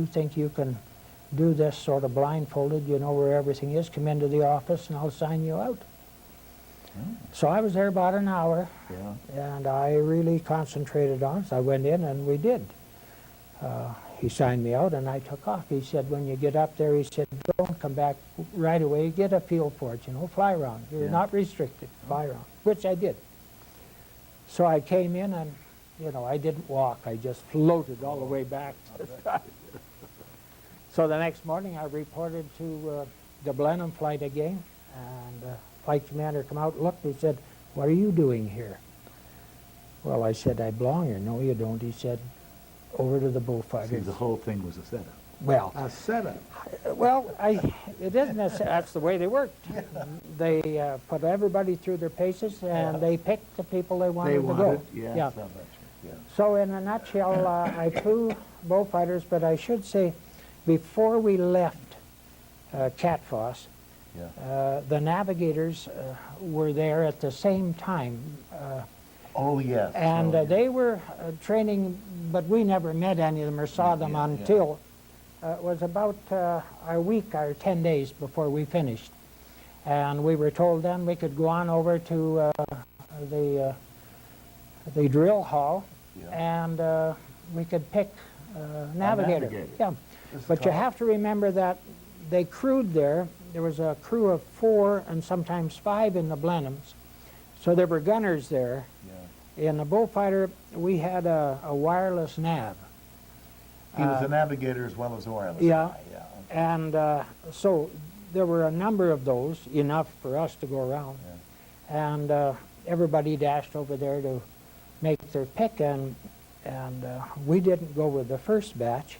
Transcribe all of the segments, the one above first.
you think you can do this sort of blindfolded, you know where everything is, come into the office and I'll sign you out. So I was there about an hour, and I really concentrated on it. So I went in and we did. He signed me out and I took off. He said, when you get up there, he said, don't come back right away, get a feel for it, you know, fly around. You're not restricted, fly around, which I did. So I came in and, you know, I didn't walk, I just floated all the way back. So the next morning I reported to the Blenheim flight again, and flight commander come out and looked, he said, what are you doing here? Well, I said, I belong here. No, you don't. He said, over to the bullfighters. See, the whole thing was a setup. Well, A setup. well, it isn't a, that's the way they worked. They put everybody through their paces, and they picked the people they wanted to go. Yeah. So in a nutshell, I flew bullfighters, but I should say, before we left Catfoss, the navigators were there at the same time. Oh, yes. And they were training, but we never met any of them or saw them until it was about a week or 10 days before we finished. And we were told then we could go on over to the drill hall, and we could pick navigator. Yeah, but you have to remember that they crewed there. There was a crew of 4 and sometimes 5 in the Blenheims, so there were gunners there. In the bullfighter, we had a wireless nav. He was a navigator as well as a wireless guy. Okay. And so there were a number of those, enough for us to go around. And everybody dashed over there to make their pick, and we didn't go with the first batch.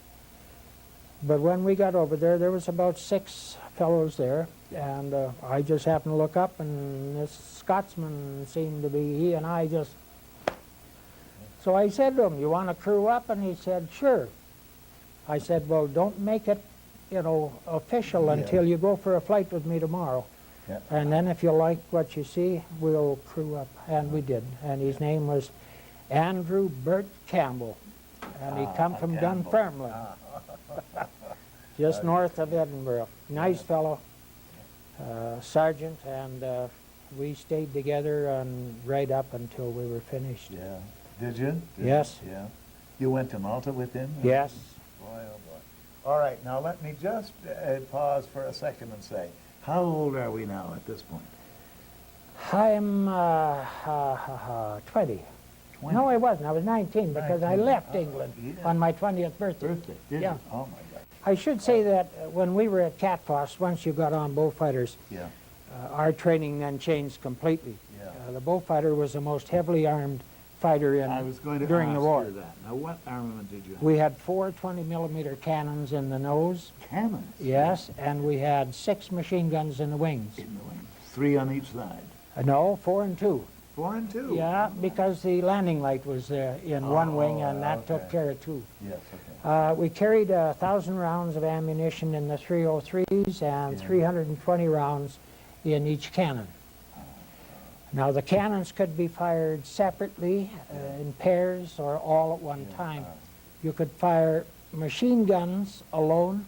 But when we got over there, there was about 6 fellows there, and I just happened to look up, and this Scotsman seemed to be, he and I just... So I said to him, you want to crew up? And he said, sure. I said, well, don't make it, you know, official until you go for a flight with me tomorrow. And then if you like what you see, we'll crew up. And we did. And his name was Andrew Burt Campbell. And he come from Dunfermline, just north of Edinburgh. Nice fellow, sergeant, and we stayed together and right up until we were finished. Did you? Yes. You went to Malta with him? Yes. Boy, oh boy. All right, now let me just pause for a second and say, how old are we now at this point? I'm 20. No, I wasn't. I was 19 because I left England on my 20th birthday. Did you? Oh, my God. I should say that when we were at Catfoss, once you got on bullfighters, our training then changed completely. The bullfighter was the most heavily armed fighter during the war. That. Now, what armament did you have? We had 4 20-millimeter cannons in the nose. Cannons? Yes, and we had 6 machine guns in the wings. In the wings. 3 on each side? No, 4 and 2. 4 and 2? Yeah, because the landing light was in one wing, and that took care of 2. Yes, okay. We carried 1,000 rounds of ammunition in the 303s and 320 rounds in each cannon. Now, the cannons could be fired separately, in pairs, or all at one time. You could fire machine guns alone,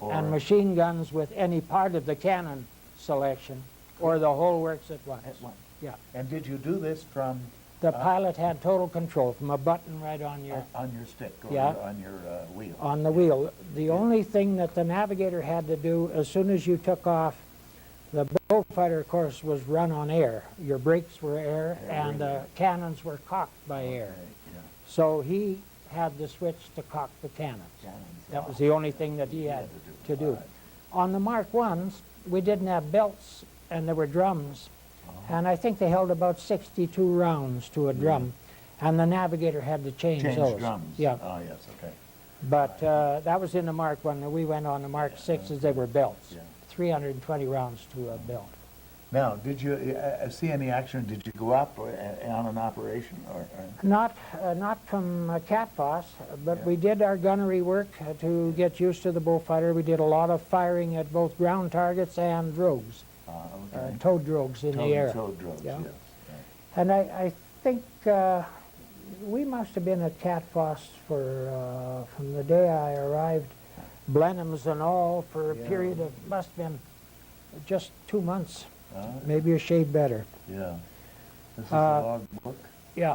and machine guns with any part of the cannon selection, or the whole works at once. Yeah. And did you do this from... The pilot had total control from a button right on your... on your stick, or on your wheel. On the wheel. The only thing that the navigator had to do, as soon as you took off, the bullfighter, of course, was run on air. Your brakes were air, and the cannons were cocked by air. So he had the switch to cock the cannons. That was the only thing that he had to do. On the Mark 1s, we didn't have belts, and there were drums. And I think they held about 62 rounds to a drum. And the navigator had to change those. Drums? Yeah. Oh, yes, okay. But that was in the Mark 1. We went on the Mark 6s, they were belts. 320 rounds to a belt. Now, did you see any action? Did you go up on an operation? Not from Catfoss, but we did our gunnery work to get used to the bullfighter. We did a lot of firing at both ground targets and drogues, towed drogues in the air. Towed drogues, yes. And I think we must have been at Cat Foss for, from the day I arrived, Blenheim's and all, for a Yeah. period of, must have been just 2 months, Uh, maybe a shade better. yeah. This is a Uh, log book. Yeah.